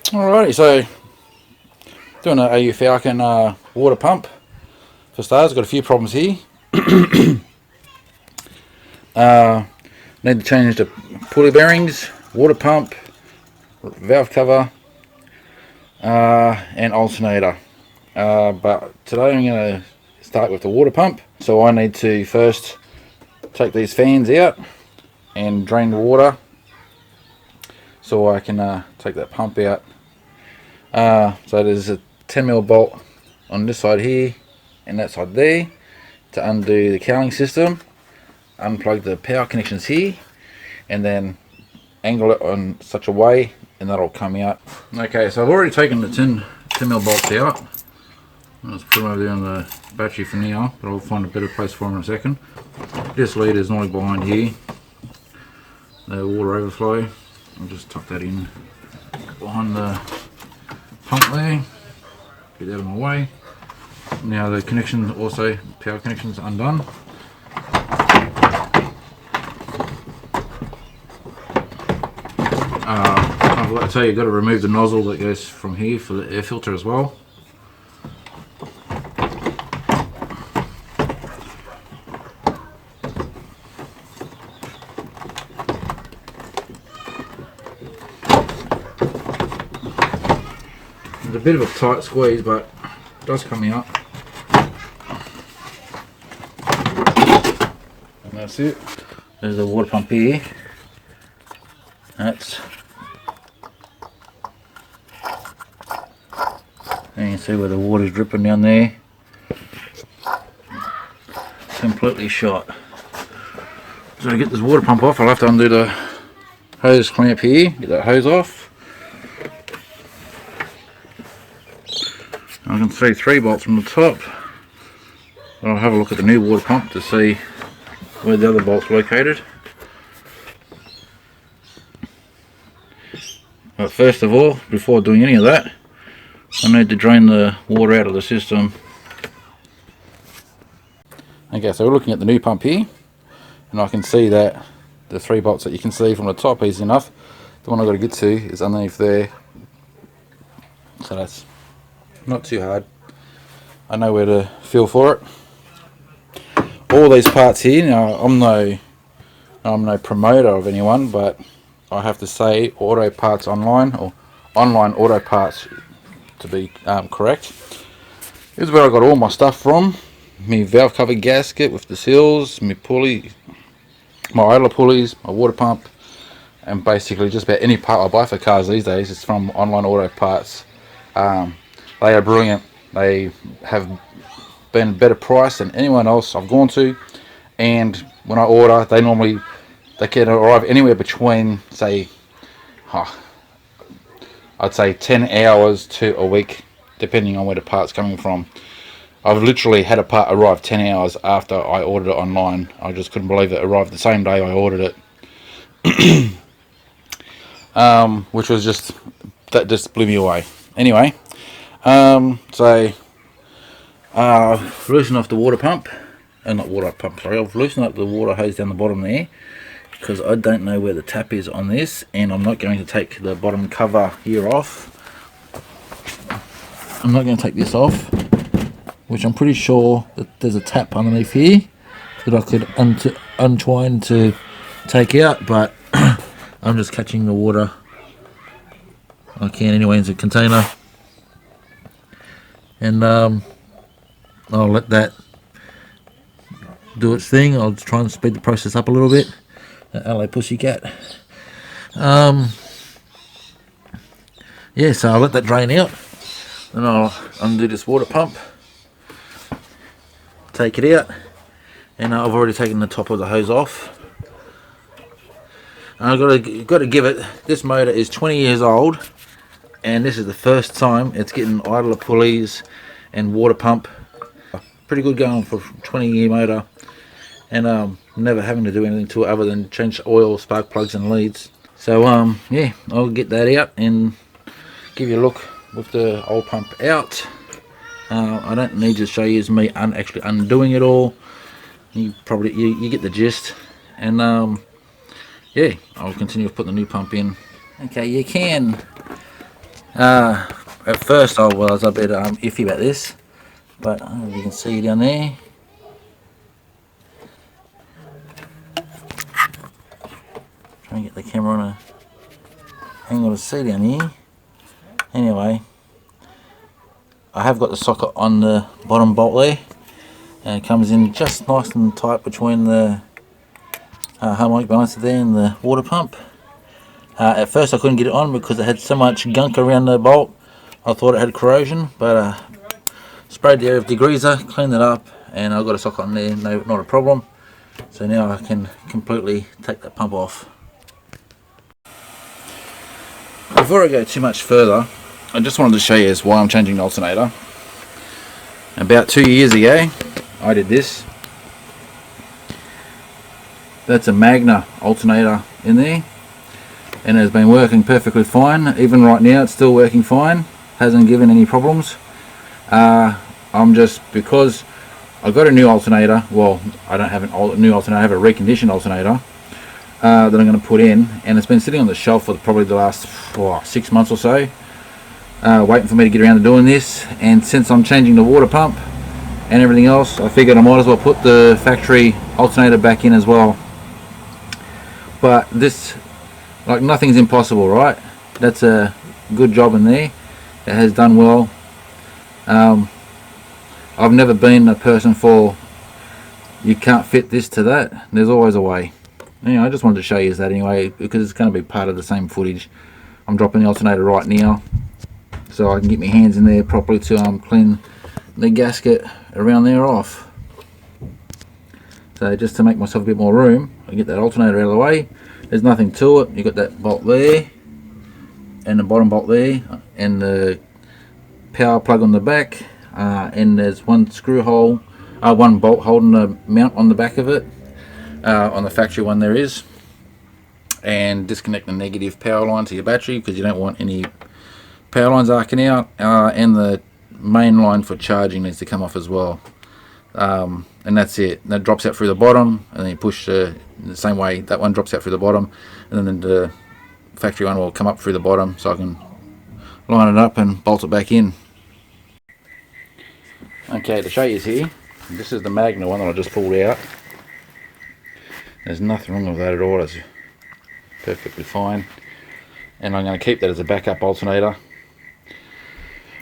Alrighty, so doing an AU Falcon water pump. For starters, got a few problems here. Need to change the pulley bearings, water pump, valve cover, and alternator. But today I'm going to start with the water pump. So I need to first take these fans out and drain the water so I can take that pump out. So there's a 10mm bolt on this side here and that side there to undo the cowling system, unplug the power connections here, and then angle it on such a way and that'll come out. Okay, so I've already taken the 10mm bolts out. I'll just put them over there on the battery for now, but I'll find a better place for them in a second. This lead is normally behind here, the water overflow. I'll just tuck that in behind the pump there, get that out of my way. Now the connection, also power connections undone. I forgot to tell you, you've got to remove the nozzle that goes from here for the air filter as well. It's a bit of a tight squeeze, but it does come out. And that's it. There's the water pump here. And you can see where the water's dripping down there. Completely shot. So to get this water pump off, I'll have to undo the hose clamp here, get that hose off. I can see 3 bolts from the top. I'll have a look at the new water pump to see where the other bolt's located. But first of all, before doing any of that, I need to drain the water out of the system. Okay, so we're looking at the new pump here, and I can see that the 3 bolts that you can see from the top easy enough. The one I've got to get to is underneath there, so that's not too hard. I know where to feel for it. All these parts here, now I'm no promoter of anyone, but I have to say Auto Parts Online, or Online Auto Parts to be correct, is where I got all my stuff from. My valve cover gasket with the seals, my pulley, my idler pulleys, my water pump, and basically just about any part I buy for cars these days is from Online Auto Parts. They are brilliant. They have been better price than anyone else I've gone to, and when I order, they can arrive anywhere between, say, I'd say 10 hours to a week, depending on where the part's coming from. I've literally had a part arrive 10 hours after I ordered it online. I just couldn't believe it arrived the same day I ordered it. Which was that just blew me away. Anyway, loosen off the water pump, not water pump, sorry, I've loosened up the water hose down the bottom there, because I don't know where the tap is on this, and I'm not going to take the bottom cover here off. I'm not going to take this off, which I'm pretty sure that there's a tap underneath here that I could untwine to take out, but I'm just catching the water I can anyway into a container, and I'll let that do its thing. I'll try and speed the process up a little bit. LA Pussycat. Yeah, so I'll let that drain out, and I'll undo this water pump, take it out, and I've already taken the top of the hose off. And I've got to give it, this motor is 20 years old, and this is the first time it's getting idler pulleys and water pump. Pretty good going for a 20-year motor, and never having to do anything to it other than change oil, spark plugs and leads. So yeah, I'll get that out and give you a look with the old pump out. I don't need to show you me actually undoing it all. You get the gist. And yeah, I'll continue with putting the new pump in. Okay, you can At first I was a bit iffy about this, but you can see down there, trying to get the camera on a angle to see down here. Anyway, I have got the socket on the bottom bolt there, and it comes in just nice and tight between the harmonic balancer there and the water pump. At first I couldn't get it on because it had so much gunk around the bolt. I thought it had corrosion, but sprayed the air with degreaser, cleaned it up, and I've got a socket on there, not a problem. So now I can completely take that pump off. Before I go too much further, I just wanted to show you why I'm changing the alternator. About 2 years ago, I did this. That's a Magna alternator in there, and it's been working perfectly fine. Even right now it's still working fine, hasn't given any problems. I'm just, because I got a new alternator, well, I don't have a new alternator, I have a reconditioned alternator that I'm going to put in, and it's been sitting on the shelf for probably the last 6 months or so, waiting for me to get around to doing this. And since I'm changing the water pump and everything else, I figured I might as well put the factory alternator back in as well. But this, like, nothing's impossible, right? That's a good job in there. It has done well. I've never been a person for, you can't fit this to that. There's always a way. Anyway, I just wanted to show you that anyway, because it's going to be part of the same footage. I'm dropping the alternator right now, so I can get my hands in there properly to clean the gasket around there off. So just to make myself a bit more room, I get that alternator out of the way. There's nothing to it. You've got that bolt there, and the bottom bolt there, and the power plug on the back, and there's one screw hole, one bolt holding the mount on the back of it. On the factory one there is, and disconnect the negative power line to your battery because you don't want any power lines arcing out, and the main line for charging needs to come off as well. And that's it. That drops out through the bottom, and then you push the same way that one drops out through the bottom, and then the factory one will come up through the bottom, so I can line it up and bolt it back in. Okay, to show you here, this is the Magna one that I just pulled out. There's nothing wrong with that at all. It's perfectly fine, and I'm going to keep that as a backup alternator.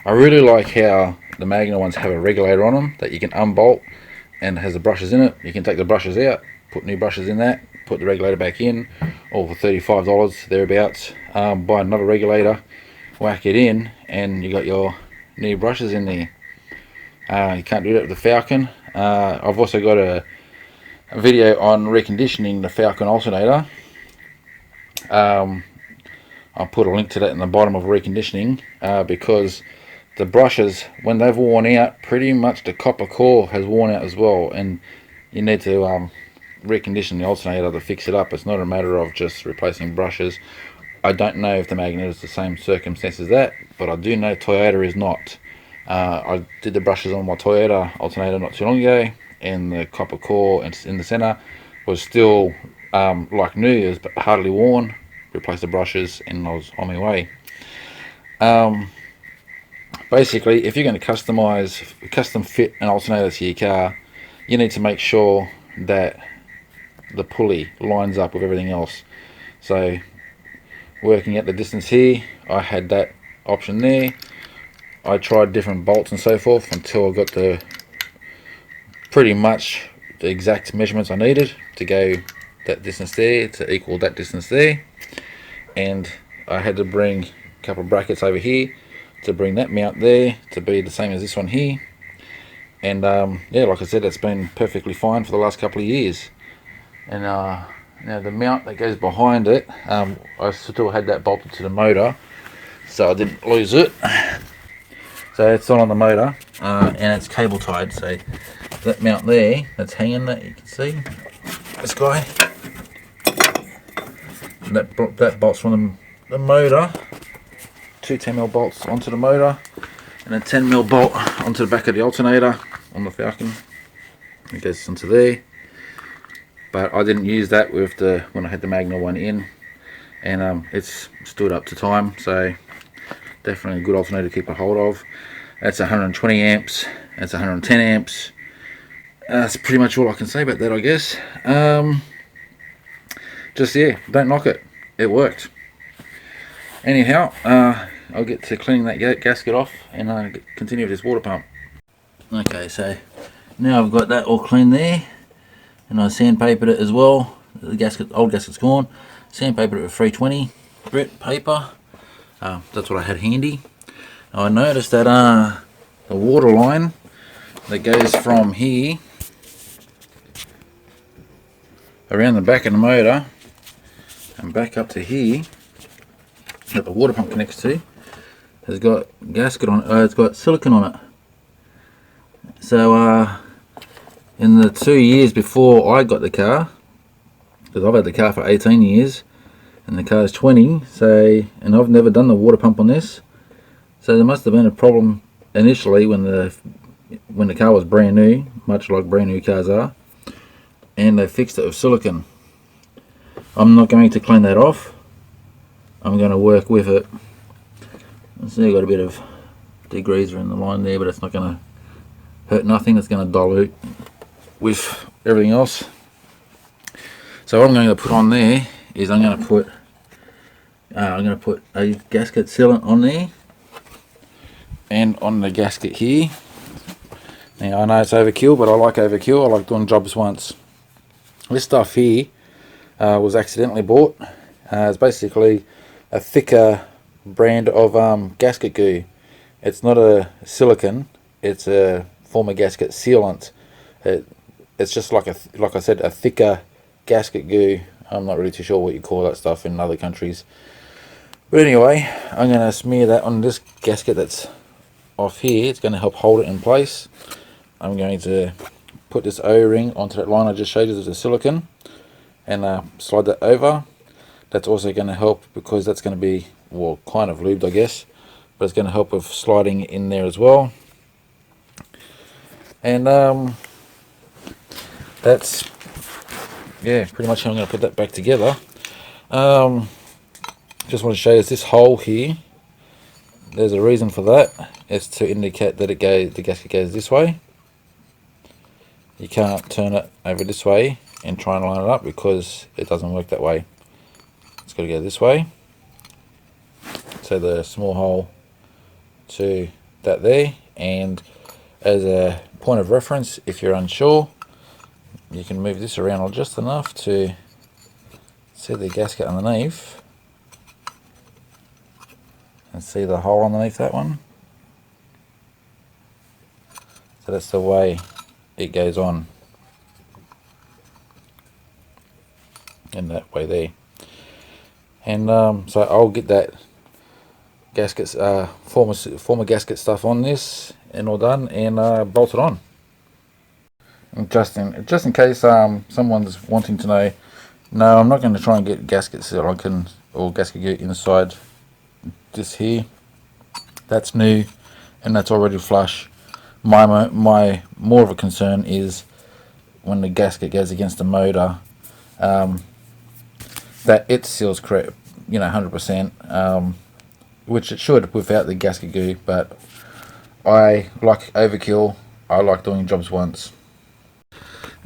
I really like how the Magna ones have a regulator on them that you can unbolt, and has the brushes in it. You can take the brushes out, put new brushes in that, put the regulator back in, all for $35 thereabouts. Buy another regulator, whack it in, and you got your new brushes in there. You can't do that with the Falcon. I've also got a video on reconditioning the Falcon alternator. I'll put a link to that in the bottom of reconditioning, because the brushes, when they've worn out, pretty much the copper core has worn out as well, and you need to recondition the alternator to fix it up. It's not a matter of just replacing brushes. I don't know if the Magnet is the same circumstance as that, but I do know Toyota is not. I did the brushes on my Toyota alternator not too long ago, and the copper core in the center was still like new, but hardly worn. Replaced the brushes, and I was on my way. Basically, if you're going to custom fit an alternator to your car, you need to make sure that the pulley lines up with everything else. So, working at the distance here, I had that option there. I tried different bolts and so forth until I got the pretty much the exact measurements I needed to go that distance there to equal that distance there. And I had to bring a couple of brackets over here to bring that mount there to be the same as this one here. And yeah, like I said, it's been perfectly fine for the last couple of years. And now the mount that goes behind it, I still had that bolted to the motor, so I didn't lose it. So it's on the motor, and it's cable tied. So that mount there, that's hanging, that you can see, this guy, that bolts from the motor, two 10mm bolts onto the motor, and a 10mm bolt onto the back of the alternator on the Falcon. It goes onto there, but I didn't use that with when I had the Magna one in, and it's stood up to time. So definitely a good alternator to keep a hold of. That's 120 amps, that's 110 amps. That's pretty much all I can say about that, I guess. Just, yeah, don't knock it, it worked. Anyhow, I'll get to cleaning that gasket off and continue with this water pump. Okay, so now I've got that all clean there, and I sandpapered it as well. The old gasket's gone. Sandpapered it with 320 grit paper. That's what I had handy. I noticed that the water line that goes from here around the back of the motor and back up to here, that the water pump connects to, has got gasket on it. It's got silicone on it. So in the 2 years before I got the car, because I've had the car for 18 years and the car's 20, so, and I've never done the water pump on this, so there must have been a problem initially when the car was brand new, much like brand new cars are, and they fixed it with silicone. I'm not going to clean that off. I'm going to work with it. See, I've got a bit of degreaser in the line there, but it's not going to hurt nothing. It's going to dilute with everything else. So what I'm going to put on there is I'm going to put a gasket sealant on there and on the gasket here. Now I know it's overkill, but I like overkill. I like doing jobs once. This stuff here was accidentally bought. It's basically a thicker brand of gasket goo. It's not a silicone, it's a former gasket sealant. It's just like I said, a thicker gasket goo. I'm not really too sure what you call that stuff in other countries, but anyway, I'm going to smear that on this gasket that's off here. It's going to help hold it in place. I'm going to put this O-ring onto that line I just showed you as a silicone and slide that over. That's also going to help because that's going to be, well, kind of lubed, I guess, but it's going to help with sliding in there as well. And that's, yeah, pretty much how I'm going to put that back together. Just want to show you this hole here. There's a reason for that. It's to indicate that the gasket goes this way. You can't turn it over this way and try and line it up because it doesn't work that way. It's got to go this way. So the small hole to that there, and as a point of reference, if you're unsure, you can move this around just enough to see the gasket underneath and see the hole underneath that one. So that's the way it goes on, in that way there. And so I'll get that gaskets, former gasket stuff on this and all done, and bolt it on. And just in case someone's wanting to know, no, I'm not going to try and get gasket silicone or gasket gear inside this here. That's new and that's already flush. My more of a concern is when the gasket goes against the motor, that it seals correct, 100%, which it should without the gasket goo. But I like overkill. I like doing jobs once.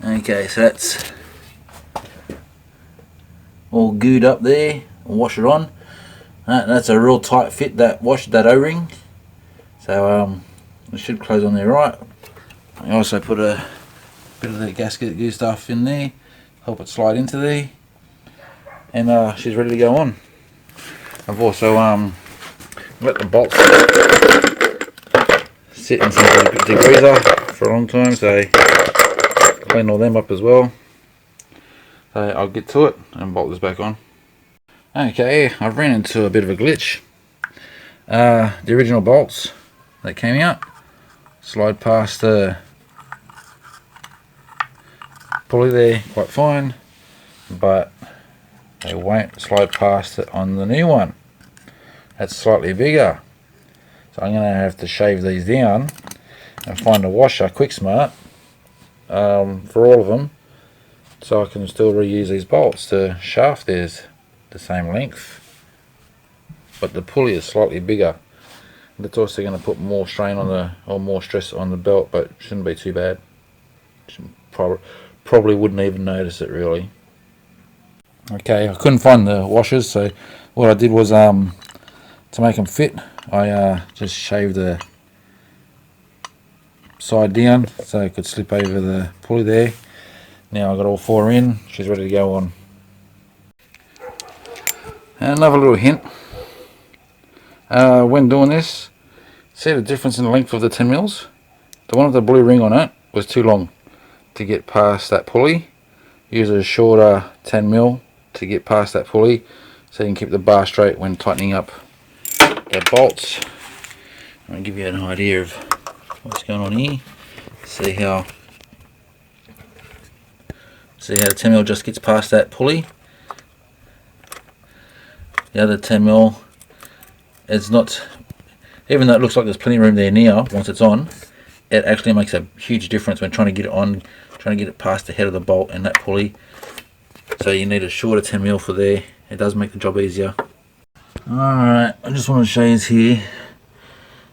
Okay, so that's all gooed up there. I'll wash it on. That's a real tight fit, that O-ring. So it should close on there right. I also put a bit of the gasket goo stuff in there, help it slide into there, and she's ready to go on. I've also let the bolts sit in some degreaser for a long time, so clean all them up as well. So I'll get to it and bolt this back on. Okay, I've ran into a bit of a glitch. The original bolts that came out slide past the pulley there quite fine, but they won't slide past it on the new one. That's slightly bigger, so I'm going to have to shave these down and find a washer quick smart for all of them, so I can still reuse these bolts. The shaft is the same length, but the pulley is slightly bigger. That's also going to put more strain on the, or more stress on the belt, but shouldn't be too bad. Probably wouldn't even notice it really. Okay, I couldn't find the washers, so what I did was to make them fit, I just shaved the side down so it could slip over the pulley there. Now I've got all 4 in, she's ready to go on. And another little hint, when doing this, see the difference in the length of the 10 mils? The one with the blue ring on it was too long to get past that pulley. Use a shorter 10 mil to get past that pulley so you can keep the bar straight when tightening up the bolts. I'll give you an idea of what's going on here. See how the 10 mil just gets past that pulley. The other 10 mil, it's not, even though it looks like there's plenty of room there now, once it's on, it actually makes a huge difference when trying to get it on, trying to get it past the head of the bolt and that pulley. So you need a shorter 10 mil for there. It does make the job easier. Alright, I just want to show you here.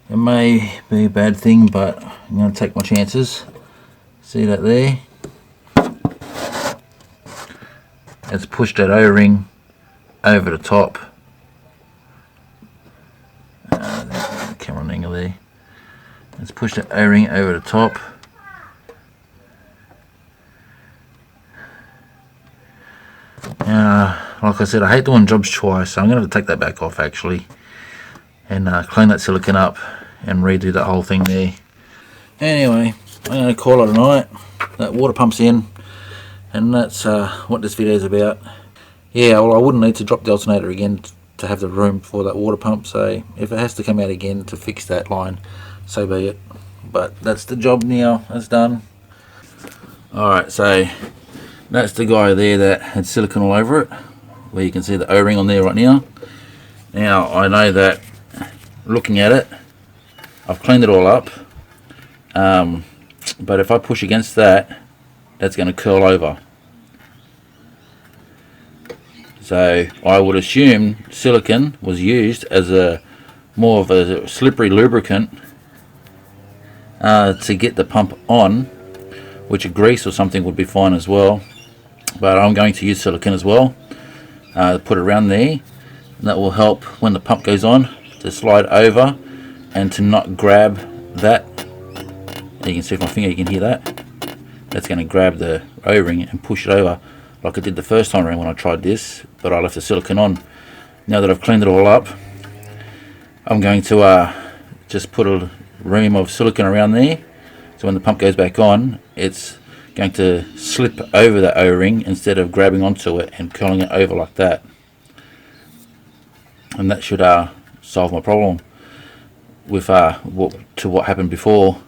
It may be a bad thing, but I'm going to take my chances. See that there? It's pushed that O-ring over the top. There's the camera angle there. Let's push the O-ring over the top. Like I said, I hate doing jobs twice, so I'm going to have to take that back off actually and clean that silicone up and redo that whole thing there. Anyway, I'm going to call it a night. That water pump's in, and that's what this video is about. Yeah, well, I wouldn't need to drop the alternator again to have the room for that water pump, so if it has to come out again to fix that line, so be it. But that's the job now, that's done. Alright, so that's the guy there that had silicone all over it, where you can see the O-ring on there right now. Now I know that looking at it, I've cleaned it all up, but if I push against that, that's going to curl over. So I would assume silicone was used as a more of a slippery lubricant to get the pump on, which a grease or something would be fine as well. But I'm going to use silicone as well, put it around there, and that will help when the pump goes on to slide over and to not grab that. And you can see with my finger, you can hear that. That's going to grab the O-ring and push it over like I did the first time around when I tried this, but I left the silicone on. Now that I've cleaned it all up, I'm going to just put a ream of silicone around there, so when the pump goes back on, it's going to slip over that O-ring instead of grabbing onto it and curling it over like that. And that should solve my problem with what happened before.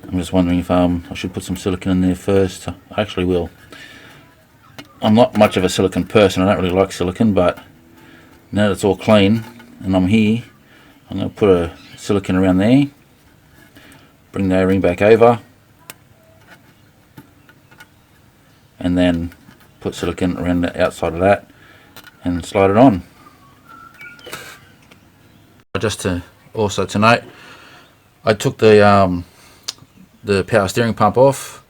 I'm just wondering if I should put some silicone in there first. I actually will. I'm not much of a silicone person, I don't really like silicone, but now that it's all clean and I'm here, I'm going to put a silicone around there, bring the O-ring back over, and then put silicone around the outside of that and slide it on. Just to also to note, I took the power steering pump off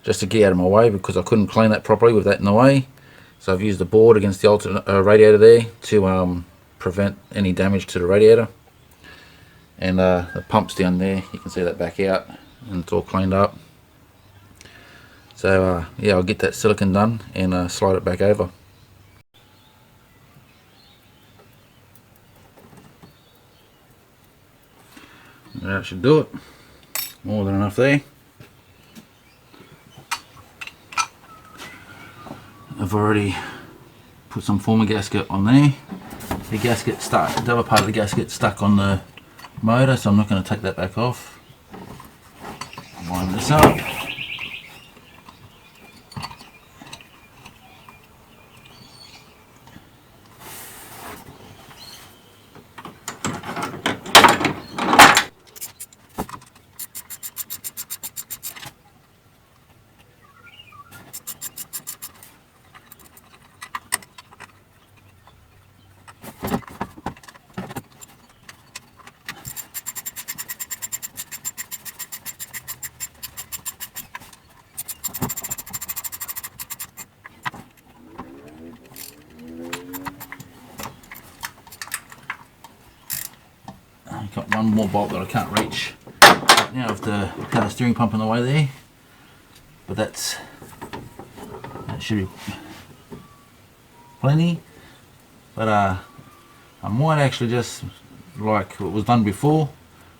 just to get out of my way because I couldn't clean that properly with that in the way. So I've used the board against the radiator there to prevent any damage to the radiator. And the pump's down there, you can see that back out and it's all cleaned up. So yeah, I'll get that silicone done and slide it back over. That should do it. More than enough there. I've already put some former gasket on there. The gasket stuck, the other part of the gasket stuck on the motor, so I'm not going to take that back off. Line this up. got one more bolt that I can't reach right now with the power steering pump in the way there, but that should be plenty. But I might actually just, like what was done before,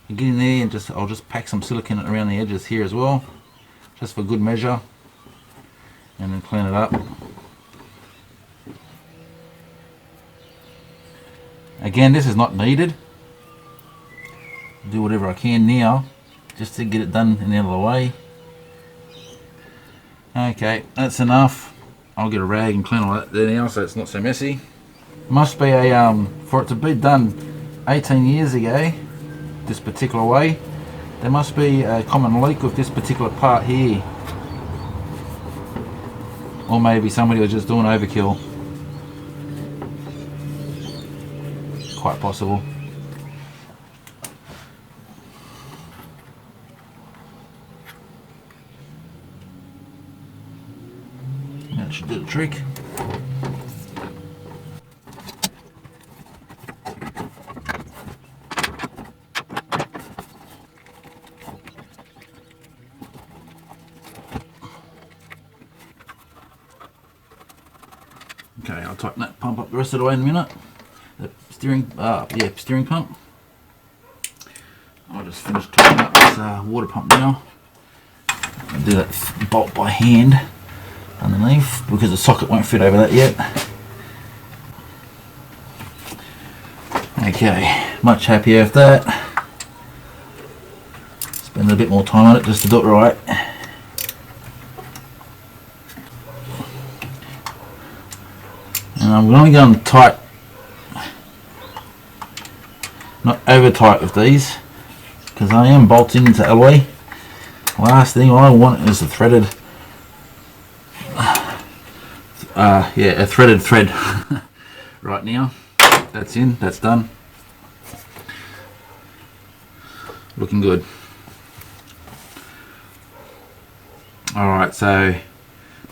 get in there and I'll just pack some silicone around the edges here as well, just for good measure, and then clean it up. Again, this is not needed. Do whatever I can now just to get it done and out of the way. Okay, that's enough. I'll get a rag and clean all that there now so it's not so messy. Must be a for it to be done 18 years ago this particular way, there must be a common leak with this particular part here, or maybe somebody was just doing overkill. Quite possible. That should do the trick. Okay, I'll tighten that pump up the rest of the way in a minute. The steering pump. I'll just finish tightening up this water pump now. I'll do that bolt by hand underneath because the socket won't fit over that yet. Okay, much happier with that. Spend a bit more time on it just to do it right. And I'm going to go on tight, not over tight with these, because I am bolting into alloy. Last thing I want is a threaded, a threaded thread. Right now, that's in, that's done. Looking good. Alright, so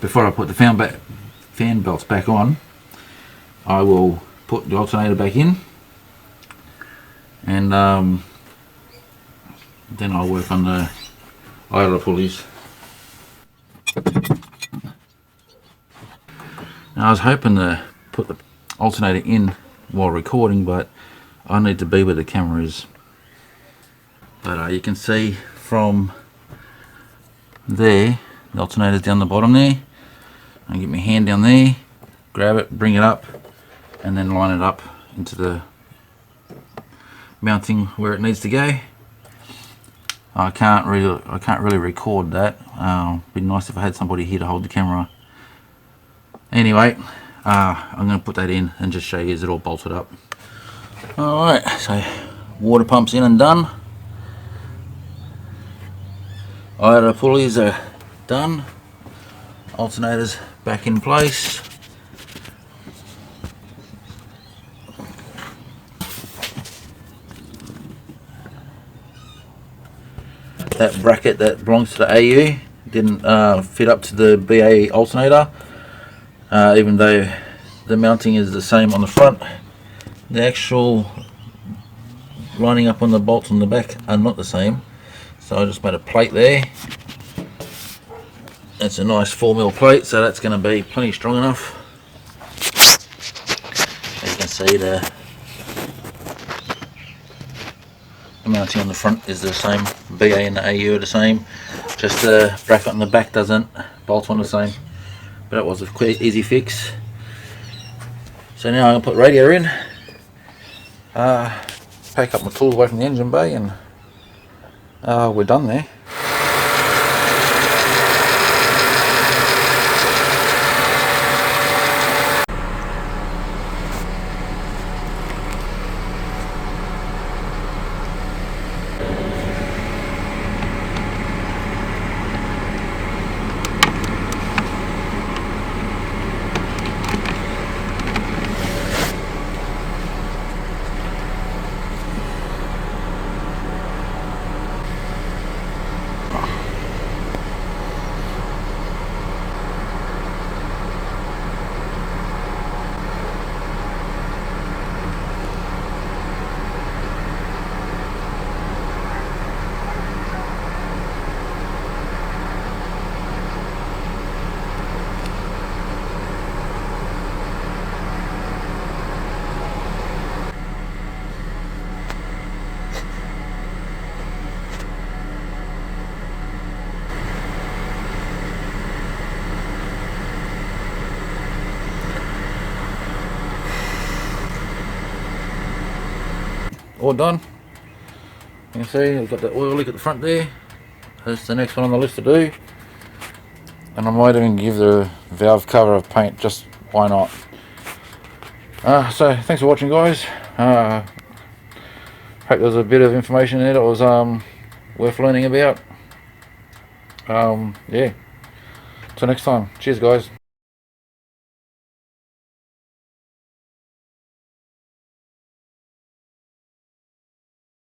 before I put the fan belts back on, I will put the alternator back in, and then I'll work on the idler pulleys. Now I was hoping to put the alternator in while recording, but I need to be where the camera is. But you can see from there, the alternator's down the bottom there. I get my hand down there, grab it, bring it up, and then line it up into the mounting where it needs to go. I can't really record that. It'd be nice if I had somebody here to hold the camera. Anyway, I'm going to put that in and just show you is it all bolted up. Alright, so water pump's in and done. Idler pulleys are done. Alternator's back in place. That bracket that belongs to the AU didn't fit up to the BA alternator, even though the mounting is the same on the front. The actual lining up on the bolts on the back are not the same, so I just made a plate there. It's a nice 4mm plate, so that's going to be plenty strong enough. As you can see, the mounting on the front is the same. BA and the AU are the same, just the bracket on the back doesn't bolt on the same, but that was a quick easy fix. So now I'm going to put the radio in, pack up my tools away from the engine bay, and we're done there. all done. You can see I've got the oil leak at the front there. That's the next one on the list to do. And I might even give the valve cover a paint, just why not. So thanks for watching, guys. Hope there's a bit of information there that was worth learning about. Yeah, till next time, cheers guys.